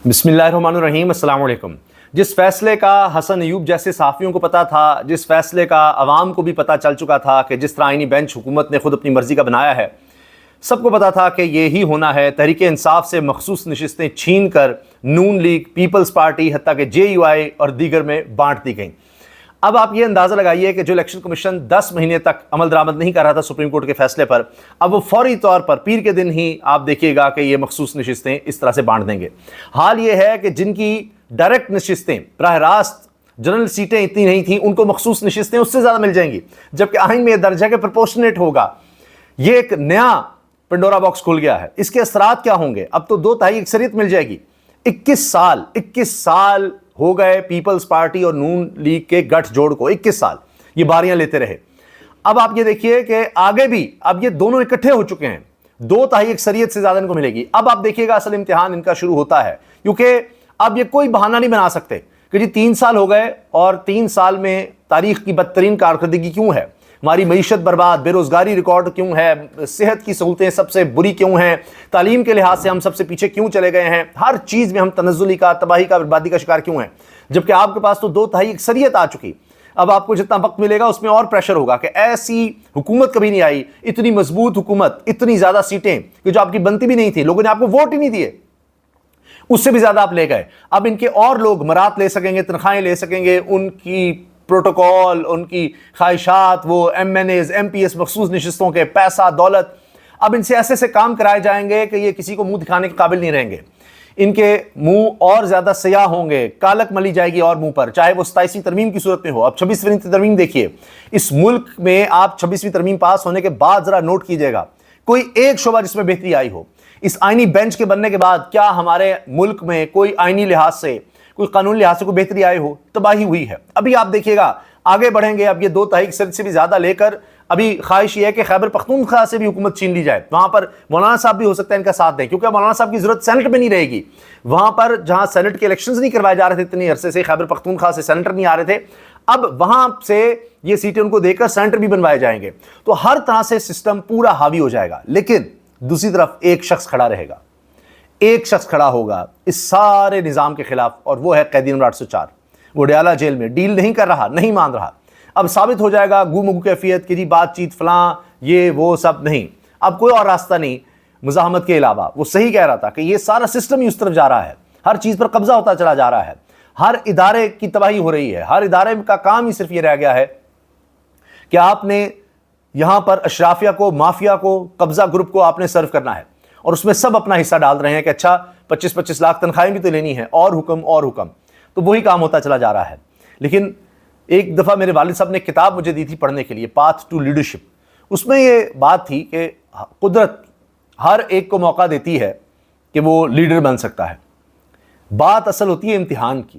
بسم اللہ الرحمن الرحیم، السلام علیکم۔ جس فیصلے کا حسن ایوب جیسے صحافیوں کو پتا تھا، جس فیصلے کا عوام کو بھی پتا چل چکا تھا کہ جس طرح آئینی بینچ حکومت نے خود اپنی مرضی کا بنایا ہے، سب کو پتا تھا کہ یہی ہونا ہے۔ تحریک انصاف سے مخصوص نشستیں چھین کر نون لیگ، پیپلز پارٹی، حتیٰ کہ جے یو آئی اور دیگر میں بانٹ دی گئیں۔ اب آپ یہ اندازہ لگائیے کہ جو الیکشن کمیشن 10 مہینے تک عمل درآمد نہیں کر رہا تھا سپریم کورٹ کے فیصلے پر، اب وہ فوری طور پر پیر کے دن ہی آپ دیکھیے گا کہ یہ مخصوص نشستیں اس طرح سے بانٹ دیں گے۔ حال یہ ہے کہ جن کی ڈائریکٹ نشستیں، براہ راست جنرل سیٹیں اتنی نہیں تھیں، ان کو مخصوص نشستیں اس سے زیادہ مل جائیں گی، جبکہ آئین میں یہ درج ہے کہ پرپورشنیٹ ہوگا۔ یہ ایک نیا پنڈورا باکس کھل گیا ہے۔ اس کے اثرات کیا ہوں گے؟ اب تو 2/3 اکثریت مل جائے گی۔ 21 سال ہو گئے پیپلز پارٹی اور نون لیگ کے گٹھ جوڑ کو، 21 سال یہ باریاں لیتے رہے۔ اب آپ یہ دیکھیے کہ آگے بھی اب یہ دونوں اکٹھے ہو چکے ہیں، 2/3 اکثریت سے زیادہ ان کو ملے گی۔ اب آپ دیکھیے گا اصل امتحان ان کا شروع ہوتا ہے، کیونکہ اب یہ کوئی بہانہ نہیں بنا سکتے کہ جی 3 سال ہو گئے اور 3 سال میں تاریخ کی بدترین کارکردگی کیوں ہے، ہماری معیشت برباد، بے روزگاری ریکارڈ کیوں ہے، صحت کی سہولتیں سب سے بری کیوں ہیں، تعلیم کے لحاظ سے ہم سب سے پیچھے کیوں چلے گئے ہیں، ہر چیز میں ہم تنزلی کا، تباہی کا، بربادی کا شکار کیوں ہیں، جبکہ آپ کے پاس تو 2/3 اکثریت آ چکی۔ اب آپ کو جتنا وقت ملے گا اس میں اور پریشر ہوگا کہ ایسی حکومت کبھی نہیں آئی، اتنی مضبوط حکومت، اتنی زیادہ سیٹیں کہ جو آپ کی بنتی بھی نہیں تھی، لوگوں نے آپ کو ووٹ ہی نہیں دیے، اس سے بھی زیادہ آپ لے گئے۔ اب ان کے اور لوگ مرات لے سکیں گے، تنخواہیں لے سکیں گے، ان کی پروٹوکول، ان کی خواہشات، وہ MNAs, M P S, مخصوص نشستوں کے پیسہ، دولت، اب ان سے ایسے کام کرائے جائیں گے کہ یہ کسی کو منہ دکھانے کے قابل نہیں رہیں گے۔ ان کے منہ اور زیادہ سیاہ ہوں گے، کالک ملی جائے گی اور منہ پر، چاہے وہ 27ویں ترمیم کی صورت میں ہو۔ اب 26ویں ترمیم دیکھیے، اس ملک میں آپ 26ویں ترمیم پاس ہونے کے بعد ذرا نوٹ کیجئے گا، کوئی ایک شعبہ جس میں بہتری آئی ہو۔ اس آئینی بینچ کے بننے کے بعد کیا ہمارے ملک میں کوئی آئینی لحاظ سے، کوئی قانون لحاظ سے کوئی بہتری آئی ہو؟ تباہی ہوئی ہے۔ ابھی آپ دیکھیے گا آگے بڑھیں گے، اب یہ 2/3 اکثریت سے بھی زیادہ لے کر، ابھی خواہش یہ ہے کہ خیبر پختونخوا سے بھی حکومت چھین لی جائے، وہاں پر مولانا صاحب بھی ہو سکتا ہے ان کا ساتھ دیں، کیونکہ مولانا صاحب کی ضرورت سینٹ میں نہیں رہے گی۔ وہاں پر جہاں سینٹ کے الیکشنز نہیں کروائے جا رہے تھے اتنی عرصے سے، خیبر پختونخوا سے سینیٹر نہیں آ رہے تھے، اب وہاں سے یہ سیٹیں ان کو دے کر سینیٹر بھی بنوائے جائیں گے، تو ہر طرح سے سسٹم پورا حاوی ہو جائے گا۔ لیکن دوسری طرف ایک شخص کھڑا رہے گا، ایک شخص کھڑا ہوگا اس سارے نظام کے خلاف، اور وہ ہے قیدی نمبر 804۔ وہ ڈیالہ جیل میں ڈیل نہیں کر رہا، نہیں مان رہا۔ اب ثابت ہو جائے گا گو مگو کیفیت کہ جی بات چیت فلاں یہ وہ سب نہیں، اب کوئی اور راستہ نہیں مزاحمت کے علاوہ۔ وہ صحیح کہہ رہا تھا کہ یہ سارا سسٹم ہی اس طرف جا رہا ہے، ہر چیز پر قبضہ ہوتا چلا جا رہا ہے، ہر ادارے کی تباہی ہو رہی ہے، ہر ادارے کا کام ہی صرف یہ رہ گیا ہے کہ آپ نے یہاں پر اشرافیہ کو، مافیا کو، قبضہ گروپ کو آپ نے سرو کرنا ہے، اور اس میں سب اپنا حصہ ڈال رہے ہیں کہ اچھا 25-25 لاکھ تنخواہیں بھی تو لینی ہے، اور حکم اور حکم، تو وہی کام ہوتا چلا جا رہا ہے۔ لیکن ایک دفعہ میرے والد صاحب نے ایک کتاب مجھے دی تھی پڑھنے کے لیے، پاتھ ٹو لیڈرشپ، اس میں یہ بات تھی کہ قدرت ہر ایک کو موقع دیتی ہے کہ وہ لیڈر بن سکتا ہے، بات اصل ہوتی ہے امتحان کی،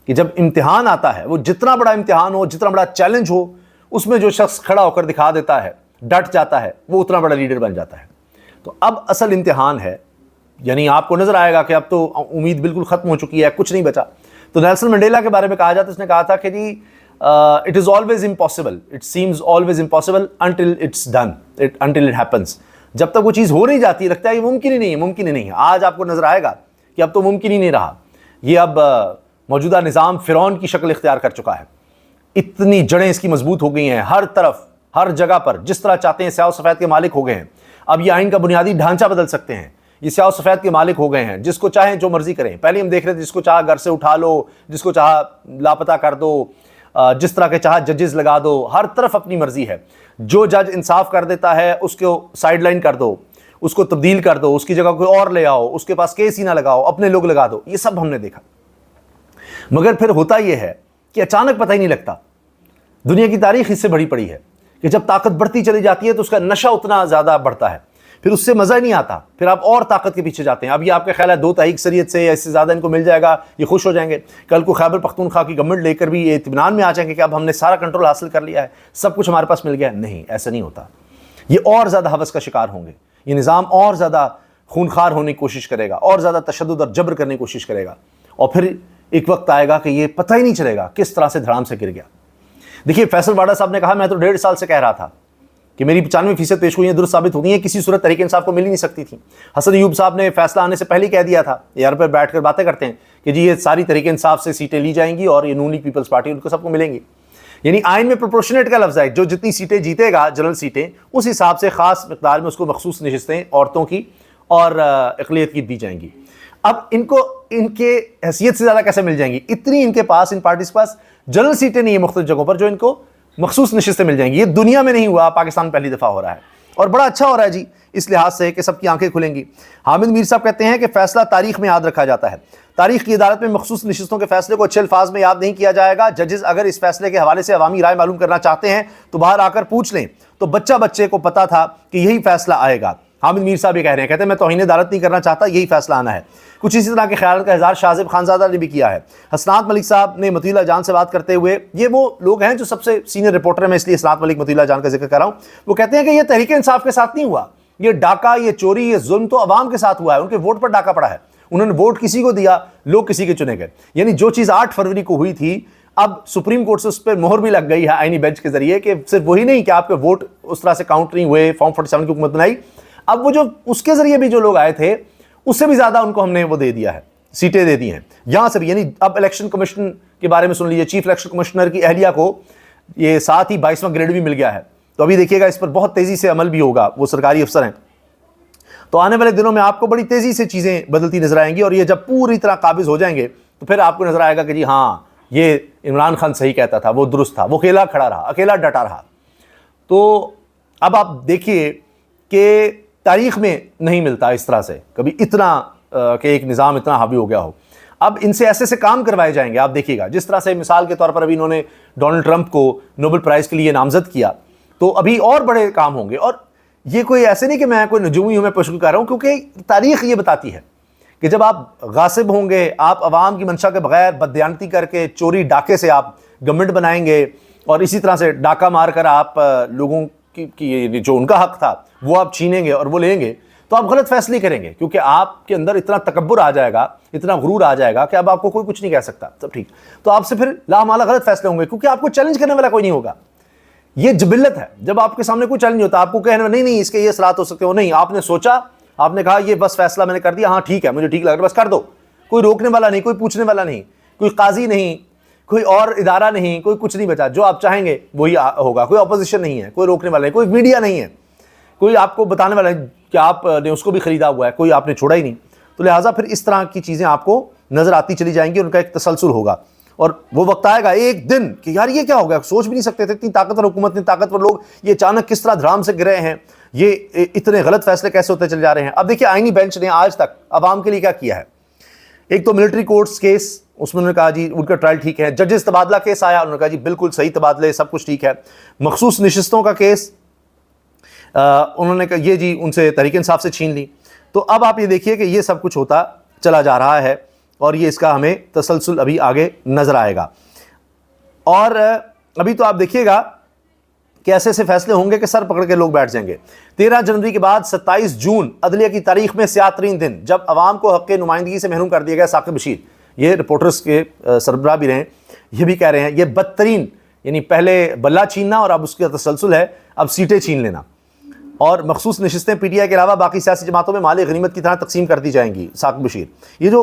کہ جب امتحان آتا ہے، وہ جتنا بڑا امتحان ہو، جتنا بڑا چیلنج ہو، اس میں جو شخص کھڑا ہو کر دکھا دیتا ہے، ڈٹ جاتا ہے، وہ اتنا بڑا لیڈر بن جاتا ہے۔ تو اب اصل امتحان ہے، یعنی آپ کو نظر آئے گا کہ اب تو امید بالکل ختم ہو چکی ہے، کچھ نہیں بچا۔ تو نیلسن منڈیلا کے بارے میں کہا جاتا ہے، اس نے کہا تھا کہ جی it is always impossible, it seems always impossible until it's done, until it happens۔ جب تک وہ چیز ہو نہیں جاتی لگتا ہے یہ ممکن ہی نہیں ہے، ممکن ہی نہیں ہے۔ آج آپ کو نظر آئے گا کہ اب تو ممکن ہی نہیں رہا، یہ اب موجودہ نظام فرعون کی شکل اختیار کر چکا ہے، اتنی جڑیں اس کی مضبوط ہو گئی ہیں، ہر طرف ہر جگہ پر جس طرح چاہتے ہیں سیاہ و سفید کے مالک ہو گئے ہیں۔ اب یہ آئین کا بنیادی ڈھانچہ بدل سکتے ہیں، یہ سیاہ و سفید کے مالک ہو گئے ہیں، جس کو چاہیں جو مرضی کریں۔ پہلے ہم دیکھ رہے تھے جس کو چاہا گھر سے اٹھا لو، جس کو چاہا لاپتہ کر دو، جس طرح کے چاہا ججز لگا دو، ہر طرف اپنی مرضی ہے۔ جو جج انصاف کر دیتا ہے اس کو سائیڈ لائن کر دو، اس کو تبدیل کر دو، اس کی جگہ کوئی اور لے آؤ، اس کے پاس کیس ہی نہ لگاؤ، اپنے لوگ لگا دو، یہ سب ہم نے دیکھا۔ مگر پھر ہوتا یہ ہے کہ اچانک پتہ ہی نہیں لگتا، دنیا کی تاریخ اس سے بڑی پڑی ہے کہ جب طاقت بڑھتی چلی جاتی ہے تو اس کا نشہ اتنا زیادہ بڑھتا ہے، پھر اس سے مزہ نہیں آتا، پھر آپ اور طاقت کے پیچھے جاتے ہیں۔ اب یہ آپ کا خیال ہے 2/3 اکثریت سے یا اس سے زیادہ ان کو مل جائے گا، یہ خوش ہو جائیں گے، کل کو خیبر پختونخوا کی گورنمنٹ لے کر بھی یہ اطمینان میں آ جائیں گے کہ اب ہم نے سارا کنٹرول حاصل کر لیا ہے، سب کچھ ہمارے پاس مل گیا۔ نہیں، ایسا نہیں ہوتا، یہ اور زیادہ ہوس کا شکار ہوں گے، یہ نظام اور زیادہ خونخوار ہونے کی کوشش کرے گا، اور زیادہ تشدد اور جبر کرنے کی کوشش کرے گا، اور پھر ایک وقت آئے گا کہ یہ پتہ ہی نہیں چلے گا کس طرح سے دھڑام سے گر گیا۔ دیکھیے فیصل واڈا صاحب نے کہا میں تو 1.5 سال سے کہہ رہا تھا کہ میری 95% پیشگوئیاں درست ثابت ہوتی ہیں، کسی صورت تحریک انصاف کو مل ہی نہیں سکتی تھیں۔ حسن ایوب صاحب نے فیصلہ آنے سے پہلے کہہ دیا تھا، یار پہ بیٹھ کر باتیں کرتے ہیں کہ جی یہ ساری تحریک انصاف سے سیٹیں لی جائیں گی اور یہ نون لیگ پیپلز پارٹی ان کو سب کو ملیں گی۔ یعنی آئین میں پروپورشنیٹ کا لفظ ہے، جو جتنی سیٹیں جیتے گا جنرل سیٹیں، اس حساب سے خاص مقدار میں اس کو مخصوص نشستیں عورتوں کی اور اقلیت کی دی جائیں گی۔ اب ان کو ان کے حیثیت سے زیادہ کیسے مل جائیں گی؟ اتنی ان کے پاس، ان پارٹیز کے پاس جنرل سیٹیں نہیں ہیں مختلف جگہوں پر جو ان کو مخصوص نشستیں مل جائیں گی۔ یہ دنیا میں نہیں ہوا، پاکستان پہلی دفعہ ہو رہا ہے اور بڑا اچھا ہو رہا ہے جی، اس لحاظ سے کہ سب کی آنکھیں کھلیں گی۔ حامد میر صاحب کہتے ہیں کہ فیصلہ تاریخ میں یاد رکھا جاتا ہے، تاریخ کی عدالت میں مخصوص نشستوں کے فیصلے کو اچھے الفاظ میں یاد نہیں کیا جائے گا۔ ججز اگر اس فیصلے کے حوالے سے عوامی رائے معلوم کرنا چاہتے ہیں تو باہر آ کر پوچھ لیں، تو بچے کو پتا تھا کہ یہی فیصلہ آئے گا۔ حامد میر صاحب یہ کہہ رہے ہیں، کہتے ہیں میں توہین عدالت نہیں کرنا چاہتا، یہی فیصلہ آنا ہے۔ کچھ اسی طرح کے خیالات کا اظہار شاہ زیب خانزادہ نے بھی کیا ہے۔ حسنات ملک صاحب نے مطیع اللہ جان سے بات کرتے ہوئے، یہ وہ لوگ ہیں جو سب سے سینئر رپورٹر ہیں، میں اس لیے حسنات ملک مطیع اللہ جان کا ذکر کر رہا ہوں، وہ کہتے ہیں کہ یہ تحریک انصاف کے ساتھ نہیں ہوا، یہ ڈاکہ، یہ چوری، یہ ظلم تو عوام کے ساتھ ہوا ہے، ان کے ووٹ پر ڈاکہ پڑا ہے، انہوں نے ووٹ کسی کو دیا، لوگ کسی کے چنے گئے۔ یعنی جو چیز 8 فروری کو ہوئی تھی، اب سپریم کورٹ سے اس پر مہر بھی لگ گئی ہے آئینی بینچ کے ذریعے کہ صرف وہی نہیں کہ آپ کے ووٹ اس طرح سے کاؤنٹ نہیں ہوئے، فارم 47 کی حکومت بنائی، اب وہ جو اس کے ذریعے بھی جو لوگ آئے تھے اس سے بھی زیادہ ان کو ہم نے وہ دے دیا ہے، سیٹیں دے دی ہیں یہاں سے بھی۔ یعنی اب الیکشن کمیشن کے بارے میں سن لیجیے، چیف الیکشن کمشنر کی اہلیہ کو یہ ساتھ ہی 22واں گریڈ بھی مل گیا ہے، تو ابھی دیکھیے گا اس پر بہت تیزی سے عمل بھی ہوگا، وہ سرکاری افسر ہیں، تو آنے والے دنوں میں آپ کو بڑی تیزی سے چیزیں بدلتی نظر آئیں گی، اور یہ جب پوری طرح قابض ہو جائیں گے تو پھر آپ کو نظر آئے گا کہ جی ہاں یہ عمران خان صحیح کہتا تھا، وہ درست تھا، وہ اکیلا کھڑا رہا، اکیلا ڈٹا رہا۔ تو اب آپ دیکھیے کہ تاریخ میں نہیں ملتا اس طرح سے کبھی اتنا کہ ایک نظام اتنا حاوی ہو گیا ہو۔ اب ان سے ایسے کام کروائے جائیں گے، آپ دیکھیے گا جس طرح سے مثال کے طور پر ابھی انہوں نے ڈونلڈ ٹرمپ کو نوبل پرائز کے لیے نامزد کیا، تو ابھی اور بڑے کام ہوں گے۔ اور یہ کوئی ایسے نہیں کہ میں کوئی نجومی ہوں، میں پشکل کر رہا ہوں، کیونکہ تاریخ یہ بتاتی ہے کہ جب آپ غاصب ہوں گے، آپ عوام کی منشا کے بغیر بددیانتی کر کے چوری ڈاکے سے آپ گورنمنٹ بنائیں گے، اور اسی طرح سے ڈاکہ مار کر آپ لوگوں کی جو ان کا حق تھا وہ آپ چھینیں گے اور وہ لیں گے، تو آپ غلط فیصلے کریں گے، کیونکہ آپ کے اندر اتنا تکبر آ جائے گا، اتنا غرور آ جائے گا کہ اب آپ کو کوئی کچھ نہیں کہہ سکتا، سب ٹھیک، تو آپ سے پھر لامحالہ غلط فیصلے ہوں گے، کیونکہ آپ کو چیلنج کرنے والا کوئی نہیں ہوگا۔ یہ جبلت ہے، جب آپ کے سامنے کوئی چیلنج نہیں ہوتا، آپ کو کہنے نہیں اس کے یہ اثرات ہو سکتے ہو، نہیں، آپ نے سوچا، آپ نے کہا یہ بس فیصلہ میں نے کر دیا، ہاں ٹھیک ہے، مجھے ٹھیک لگ رہا ہے، بس کر دو، کوئی روکنے والا نہیں، کوئی پوچھنے والا نہیں، کوئی قاضی نہیں، کوئی اور ادارہ نہیں، کوئی کچھ نہیں بچا، جو آپ چاہیں گے وہی ہوگا، کوئی اپوزیشن نہیں ہے، کوئی روکنے والا نہیں، کوئی میڈیا نہیں ہے، کوئی آپ کو بتانے والا ہے کہ آپ نے اس کو بھی خریدا ہوا ہے، کوئی آپ نے چھوڑا ہی نہیں۔ تو لہٰذا پھر اس طرح کی چیزیں آپ کو نظر آتی چلی جائیں گی، ان کا ایک تسلسل ہوگا، اور وہ وقت آئے گا ایک دن کہ یار یہ کیا ہو گیا، سوچ بھی نہیں سکتے تھے، اتنی طاقتور حکومت، اتنی طاقتور لوگ، یہ اچانک کس طرح دھرام سے گرے ہیں، یہ اتنے غلط فیصلے کیسے ہوتے چلے جا رہے ہیں۔ اب دیکھیے آئینی بینچ نے آج تک عوام کے لیے کیا کیا ہے۔ ایک تو ملٹری کورٹس کیس، اس میں انہوں نے کہا جی ان کا ٹرائل ٹھیک ہے۔ ججز تبادلہ کیس آیا، انہوں نے کہا جی بالکل صحیح تبادلے، سب کچھ ٹھیک ہے۔ مخصوص نشستوں کا کیس انہوں نے کہا یہ جی ان سے تحریک انصاف سے چھین لی۔ تو اب آپ یہ دیکھیے کہ یہ سب کچھ ہوتا چلا جا رہا ہے، اور یہ اس کا ہمیں تسلسل ابھی آگے نظر آئے گا۔ اور ابھی تو آپ دیکھیے گا کہ ایسے ایسے فیصلے ہوں گے کہ سر پکڑ کے لوگ بیٹھ جائیں گے۔ 13 جنوری کے بعد 27 جون عدلیہ کی تاریخ میں سیاہ ترین دن، جب عوام کو حق نمائندگی سے محروم کر دیا گیا۔ ثاقب بشیر، یہ رپورٹرز کے سربراہ بھی رہے، یہ بھی کہہ رہے ہیں یہ بدترین، یعنی پہلے بلہ چھیننا اور اب اس کا تسلسل ہے، اب سیٹیں چھین لینا، اور مخصوص نشستیں پی ٹی آئی کے علاوہ باقی سیاسی جماعتوں میں مال غنیمت کی طرح تقسیم کر دی جائیں گی۔ ثاقب بشیر، یہ جو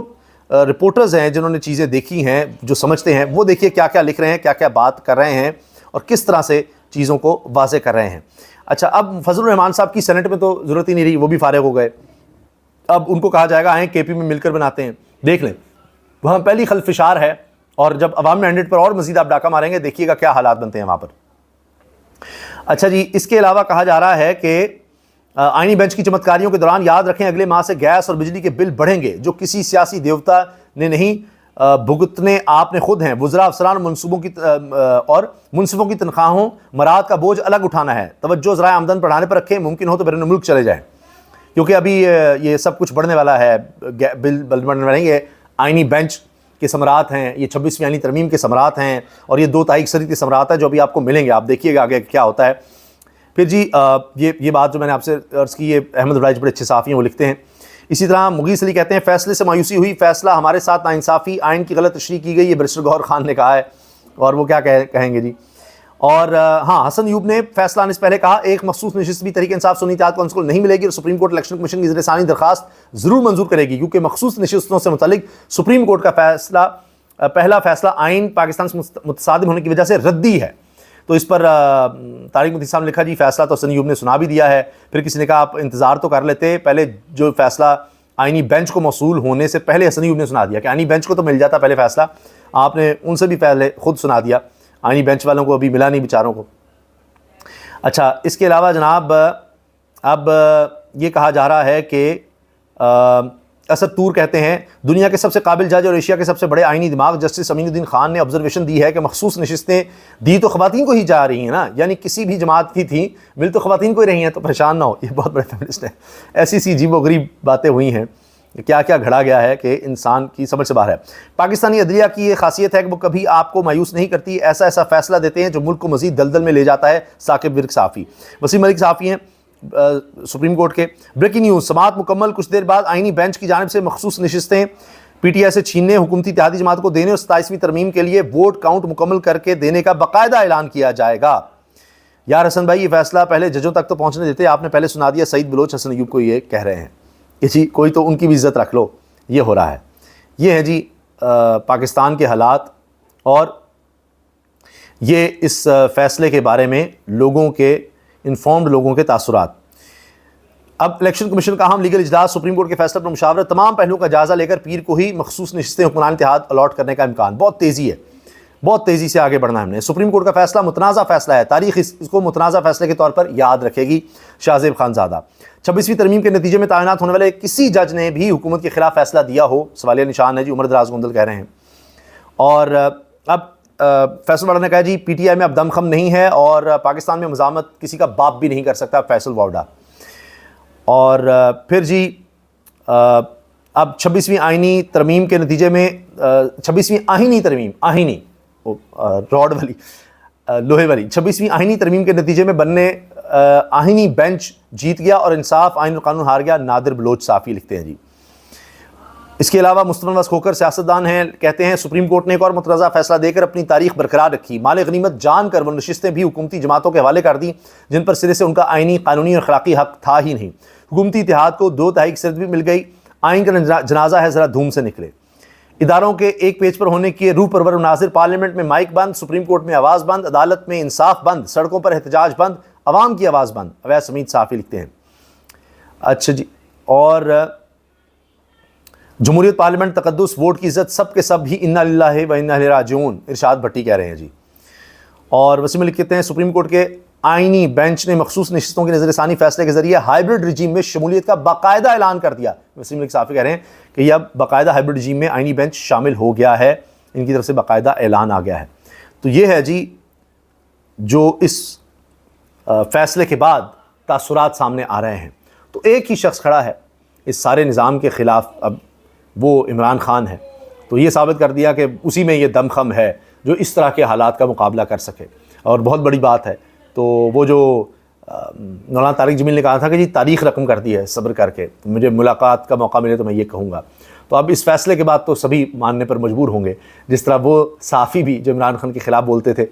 رپورٹرز ہیں جنہوں نے چیزیں دیکھی ہیں، جو سمجھتے ہیں، وہ دیکھیے کیا کیا لکھ رہے ہیں، کیا کیا بات کر رہے ہیں، اور کس طرح سے چیزوں کو واضح کر رہے ہیں۔ اچھا، اب فضل الرحمان صاحب کی سینٹ میں تو ضرورت ہی نہیں رہی، وہ بھی فارغ ہو گئے، اب ان کو کہا جائے گا آئیں کے پی میں مل کر بناتے ہیں۔ دیکھ لیں وہاں پہلی خلفشار ہے، اور جب عوام مینڈیٹ پر اور مزید آپ ڈاکہ ماریں گے، دیکھیے گا کیا حالات بنتے ہیں وہاں پر۔ اچھا جی، اس کے علاوہ کہا جا رہا ہے کہ آئینی بینچ کی چمتکاریوں کے دوران یاد رکھیں اگلے ماہ سے گیس اور بجلی کے بل بڑھیں گے، جو کسی سیاسی دیوتا نے نہیں بھگتنے آپ نے خود ہیں۔ وزراء، افسران اور منصفوں کی تنخواہوں مراد کا بوجھ الگ اٹھانا ہے۔ توجہ ذرائع آمدن بڑھانے پر رکھیں، ممکن ہو تو بیرون ملک چلے جائیں، کیونکہ ابھی یہ سب کچھ بڑھنے والا ہے، بل بڑھنے والے ہیں۔ یہ آئینی بینچ کے ثمرات ہیں، یہ 26ویں آئینی ترمیم کے ثمرات ہیں، اور یہ 2 تاریخ کے ثمرات ہیں جو ابھی آپ کو ملیں گے، آپ دیکھیے گا آگے کیا ہوتا ہے۔ پھر جی یہ بات جو میں نے آپ سے عرض کی، یہ احمد ولائج بڑے اچھے صحافی ہیں، وہ لکھتے ہیں۔ اسی طرح مغیث علی کہتے ہیں فیصلے سے مایوسی ہوئی، فیصلہ ہمارے ساتھ ناانصافی، آئین کی غلط تشریح کی گئی، یہ بیرسٹر گوہر خان نے کہا ہے، اور وہ کیا کہیں گے جی۔ اور ہاں، حسن ایوب نے فیصلہ آنے سے پہلے کہا ایک مخصوص نشست بھی تحریک انصاف سنی اتحاد کونسل کو نہیں ملے گی اور سپریم کورٹ الیکشن کمیشن کی زیر ثانی درخواست ضرور منظور کرے گی، کیونکہ مخصوص نشستوں سے متعلق سپریم کورٹ کا فیصلہ پہلا فیصلہ آئین پاکستان سے متصادم ہونے کی وجہ سے ردی ہے۔ تو اس پر طارق مدنی صاحب نے لکھا جی فیصلہ تو حسن ایوب نے سنا بھی دیا ہے۔ پھر کسی نے کہا آپ انتظار تو کر لیتے، پہلے جو فیصلہ آئینی بینچ کو موصول ہونے سے پہلے حسن ایوب نے سنا دیا کہ آئینی بینچ کو تو مل جاتا پہلے فیصلہ، آپ نے ان سے بھی پہلے خود سنا دیا، آئینی بینچ والوں کو ابھی ملا نہیں بیچاروں کو۔ اچھا، اس کے علاوہ جناب اب یہ کہا جا رہا ہے کہ اسد طور کہتے ہیں دنیا کے سب سے قابل جج اور ایشیا کے سب سے بڑے آئینی دماغ جسٹس امین الدین خان نے آبزرویشن دی ہے کہ مخصوص نشستیں دی تو خواتین کو ہی جا رہی ہیں نا، یعنی کسی بھی جماعت کی تھیں مل تو خواتین کو ہی رہی ہیں، تو پریشان نہ ہو، یہ بہت بڑے فیمنسٹ ہیں۔ ایسی سی عجیب و غریب باتیں ہوئی ہیں، کیا کیا گھڑا گیا ہے کہ انسان کی سمجھ سے باہر ہے۔ پاکستانی عدلیہ کی یہ خاصیت ہے کہ وہ کبھی آپ کو مایوس نہیں کرتی، ایسا ایسا فیصلہ دیتے ہیں جو ملک کو مزید دلدل میں لے جاتا ہے۔ ثاقب ورق صحافی، وسیم ملک صحافی ہیں سپریم کورٹ کے۔ بریکنگ نیوز، سماعت مکمل، کچھ دیر بعد آئینی بینچ کی جانب سے مخصوص نشستیں پی ٹی آئی سے چھیننے، حکومتی اتحادی جماعت کو دینے اور 27ویں ترمیم کے لیے ووٹ کاؤنٹ مکمل کر کے دینے کا باقاعدہ اعلان کیا جائے گا۔ یار حسن بھائی، یہ فیصلہ پہلے ججوں تک تو پہنچنے دیتے، آپ نے پہلے سنا دیا۔ سعید بلوچ حسن ایوب کو یہ کہہ رہے ہیں کہ جی کوئی تو ان کی بھی عزت رکھ لو، یہ ہو رہا ہے۔ یہ ہے جی پاکستان کے حالات، اور یہ اس فیصلے کے بارے میں لوگوں کے انفارمڈ لوگوں کے تاثرات۔ اب الیکشن کمیشن کا اہم لیگل اجلاس، سپریم کورٹ کے فیصلے پر مشاورت، تمام پہلوؤں کا جائزہ لے کر پیر کو ہی مخصوص نشستیں حکمران اتحاد الاٹ کرنے کا امکان۔ بہت تیزی ہے، بہت تیزی سے آگے بڑھنا ہے ہم نے۔ سپریم کورٹ کا فیصلہ متنازع فیصلہ ہے، تاریخ اس کو متنازع فیصلے کے طور پر یاد رکھے گی۔ شاہ زیب خان زادہ، 26ویں ترمیم کے نتیجے میں تعینات ہونے والے کسی جج نے بھی حکومت کے خلاف فیصلہ دیا ہو، سوالیہ نشان ہے جی، عمر دراز گوندل کہہ رہے ہیں۔ اور اب فیصل واڈا نے کہا جی پی ٹی آئی میں اب دم خم نہیں ہے اور پاکستان میں مزاحمت کسی کا باپ بھی نہیں کر سکتا، فیصل واڈا۔ اور پھر جی اب 26ویں آئینی ترمیم کے نتیجے میں 26ویں آئینی ترمیم، آئینی راڈ والی لوہے والی 26ویں آئینی ترمیم کے نتیجے میں بننے آئینی بینچ جیت گیا اور انصاف آئین و قانون ہار گیا، نادر بلوچ صحافی لکھتے ہیں جی۔ اس کے علاوہ مستمر کھوکر سیاستدان ہیں، کہتے ہیں سپریم کورٹ نے ایک اور متنازع فیصلہ دے کر اپنی تاریخ برقرار رکھی، مال غنیمت جان کر وہ نشستیں بھی حکومتی جماعتوں کے حوالے کر دیں جن پر سرے سے ان کا آئینی، قانونی اور اخلاقی حق تھا ہی نہیں۔ حکومتی اتحاد کو 2/3 کی بھی مل گئی، آئین کا جنازہ ہے ذرا دھوم سے نکلے۔ اداروں کے ایک پیج پر ہونے کے روح پرور مناظر، پارلیمنٹ میں مائک بند، سپریم کورٹ میں آواز بند، عدالت میں انصاف بند، سڑکوں پر احتجاج بند، عوام کی آواز بند، اویس حمید صحافی لکھتے ہیں۔ اچھا جی، اور جمہوریت، پارلیمنٹ، تقدس، ووٹ کی عزت، سب کے سب ہی انا للہ و انا الیہ راجعون، ارشاد بھٹی کہہ رہے ہیں جی۔ اور وسیم ملک کہتے ہیں سپریم کورٹ کے آئینی بینچ نے مخصوص نشستوں کی نظر ثانی فیصلے کے ذریعے ہائبرڈ رجیم میں شمولیت کا باقاعدہ اعلان کر دیا۔ وسیم ملک صحافی کہہ رہے ہیں کہ یہ اب باقاعدہ ہائبرڈ رجیم میں آئینی بینچ شامل ہو گیا ہے، ان کی طرف سے باقاعدہ اعلان آ گیا ہے۔ تو یہ ہے جی جو اس فیصلے کے بعد تاثرات سامنے آ رہے ہیں۔ تو ایک ہی شخص کھڑا ہے اس سارے نظام کے خلاف، اب وہ عمران خان ہے، تو یہ ثابت کر دیا کہ اسی میں یہ دم خم ہے جو اس طرح کے حالات کا مقابلہ کر سکے، اور بہت بڑی بات ہے۔ تو وہ جو مولانا طارق جمیل نے کہا تھا کہ جی تاریخ رقم کرتی ہے صبر کر کے، مجھے ملاقات کا موقع ملے تو میں یہ کہوں گا۔ تو اب اس فیصلے کے بعد تو سبھی ماننے پر مجبور ہوں گے، جس طرح وہ صحافی بھی جو عمران خان کے خلاف بولتے تھے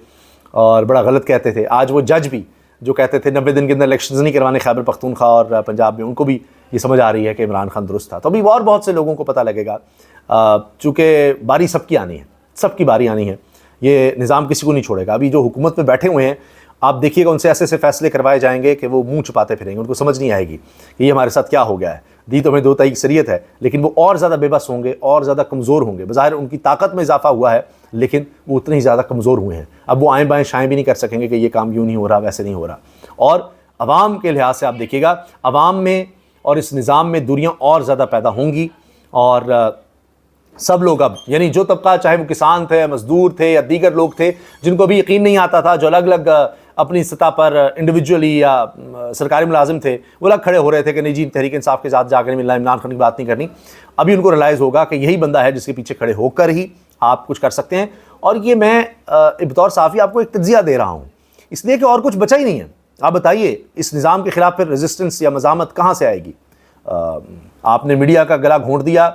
اور بڑا غلط کہتے تھے، آج وہ جج بھی جو کہتے تھے 90 دن کے اندر الیکشنز نہیں کروانے خیبر پختونخوا اور پنجاب میں، ان کو بھی یہ سمجھ آ رہی ہے کہ عمران خان درست تھا۔ تو ابھی اور بہت سے لوگوں کو پتہ لگے گا، چونکہ باری سب کی آنی ہے، سب کی باری آنی ہے، یہ نظام کسی کو نہیں چھوڑے گا۔ ابھی جو حکومت میں بیٹھے ہوئے ہیں، آپ دیکھیے گا ان سے ایسے ایسے فیصلے کروائے جائیں گے کہ وہ منہ چھپاتے پھریں گے، ان کو سمجھ نہیں آئے گی کہ یہ ہمارے ساتھ کیا ہو گیا ہے۔ دی تو ہمیں 2/3 اکثریت ہے، لیکن وہ اور زیادہ بے بس ہوں گے، اور زیادہ کمزور ہوں گے۔ بظاہر ان کی طاقت میں اضافہ ہوا ہے، لیکن وہ اتنے ہی زیادہ کمزور ہوئے ہیں۔ اب وہ آئیں بائیں شائیں بھی نہیں کر سکیں گے کہ یہ کام یوں نہیں ہو رہا، ویسے نہیں ہو رہا۔ اور عوام کے لحاظ سے آپ دیکھیے گا، عوام میں اور اس نظام میں دوریاں اور زیادہ پیدا ہوں گی، اور سب لوگ اب، یعنی جو طبقہ، چاہے وہ کسان تھے، مزدور تھے یا دیگر لوگ تھے جن کو بھی یقین نہیں آتا تھا، جو الگ الگ اپنی سطح پر انڈیویجولی یا سرکاری ملازم تھے، وہ الگ کھڑے ہو رہے تھے کہ نہیں جی تحریک انصاف کے ساتھ جا کر ملنا، عمران خان کی بات نہیں کرنی۔ ابھی ان کو ریلائز ہوگا کہ یہی بندہ ہے جس کے پیچھے کھڑے ہو کر ہی آپ کچھ کر سکتے ہیں۔ اور یہ میں بطور صحافی آپ کو ایک تجزیہ دے رہا ہوں، اس لیے کہ اور کچھ بچا ہی نہیں ہے۔ آپ بتائیے اس نظام کے خلاف پھر ریزسٹنس یا مزاحمت کہاں سے آئے گی؟ آپ نے میڈیا کا گلا گھونٹ دیا،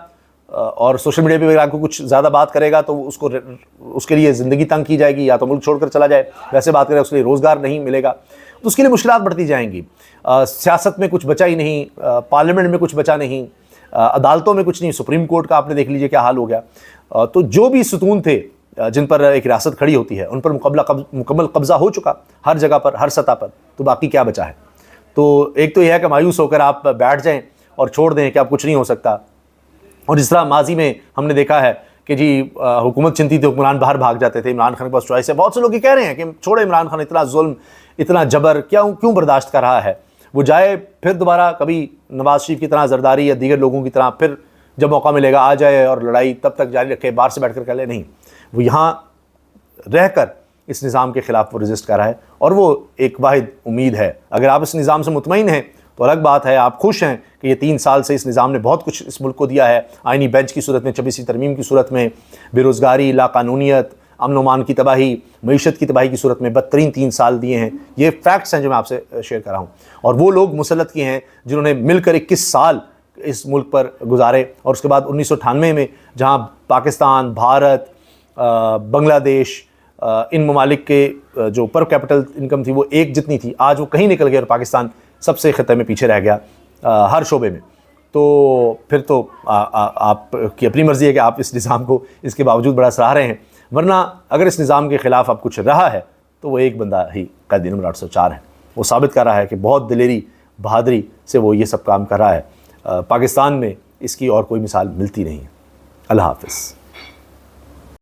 اور سوشل میڈیا پہ اگر آپ کو کچھ زیادہ بات کرے گا تو اس کے لیے زندگی تنگ کی جائے گی، یا تو ملک چھوڑ کر چلا جائے، ویسے بات کرے اس کے لیے روزگار نہیں ملے گا، تو اس کے لیے مشکلات بڑھتی جائیں گی۔ سیاست میں کچھ بچا ہی نہیں، پارلیمنٹ میں کچھ بچا نہیں، عدالتوں میں کچھ نہیں، سپریم کورٹ کا آپ نے دیکھ لیجئے کیا حال ہو گیا۔ تو جو بھی ستون تھے جن پر ایک ریاست کھڑی ہوتی ہے، ان پر مکمل قبضہ ہو چکا ہر جگہ پر، ہر سطح پر، تو باقی کیا بچا ہے؟ تو ایک تو یہ ہے کہ مایوس ہو کر آپ بیٹھ جائیں اور چھوڑ دیں کہ اب کچھ نہیں ہو سکتا۔ اور جس طرح ماضی میں ہم نے دیکھا ہے کہ جی حکومت چنتی تھی، حکمران باہر بھاگ جاتے تھے، عمران خان کے پاس چوائس ہے۔ بہت سے لوگ یہ کہہ رہے ہیں کہ چھوڑے عمران خان، اتنا ظلم، اتنا جبر کیوں برداشت کر رہا ہے، وہ جائے پھر دوبارہ کبھی نواز شریف کی طرح، زرداری یا دیگر لوگوں کی طرح پھر جب موقع ملے گا آ جائے اور لڑائی تب تک جاری رکھے، باہر سے بیٹھ کر کر لے۔ نہیں، وہ یہاں رہ کر اس نظام کے خلاف وہ رزسٹ کر رہا ہے، اور وہ ایک واحد امید ہے۔ اگر آپ اس نظام سے مطمئن ہیں تو الگ بات ہے، آپ خوش ہیں کہ یہ 3 سال سے اس نظام نے بہت کچھ اس ملک کو دیا ہے، آئینی بینچ کی صورت میں، 26ویں ترمیم کی صورت میں، بے روزگاری، لاقانونیت، امن و امان کی تباہی، معیشت کی تباہی کی صورت میں بدترین 3 سال دیے ہیں۔ یہ فیکٹس ہیں جو میں آپ سے شیئر کر رہا ہوں، اور وہ لوگ مسلط کیے ہیں جنہوں نے مل کر 21 سال اس ملک پر گزارے، اور اس کے بعد 1998 میں جہاں پاکستان، بھارت، بنگلہ دیش، ان ممالک کے جو پر کیپٹل انکم تھی وہ ایک جتنی تھی، آج وہ کہیں نکل گئے اور پاکستان سب سے خطے میں پیچھے رہ گیا ہر شعبے میں۔ تو پھر تو آپ کی اپنی مرضی ہے کہ آپ اس نظام کو اس کے باوجود بڑا سراہ رہے ہیں، ورنہ اگر اس نظام کے خلاف اب کچھ رہا ہے تو وہ ایک بندہ ہی قائد نمبر 804 ہے۔ وہ ثابت کر رہا ہے کہ بہت دلیری، بہادری سے وہ یہ سب کام کر رہا ہے۔ پاکستان میں اس کی اور کوئی مثال ملتی نہیں ہے۔ اللہ حافظ۔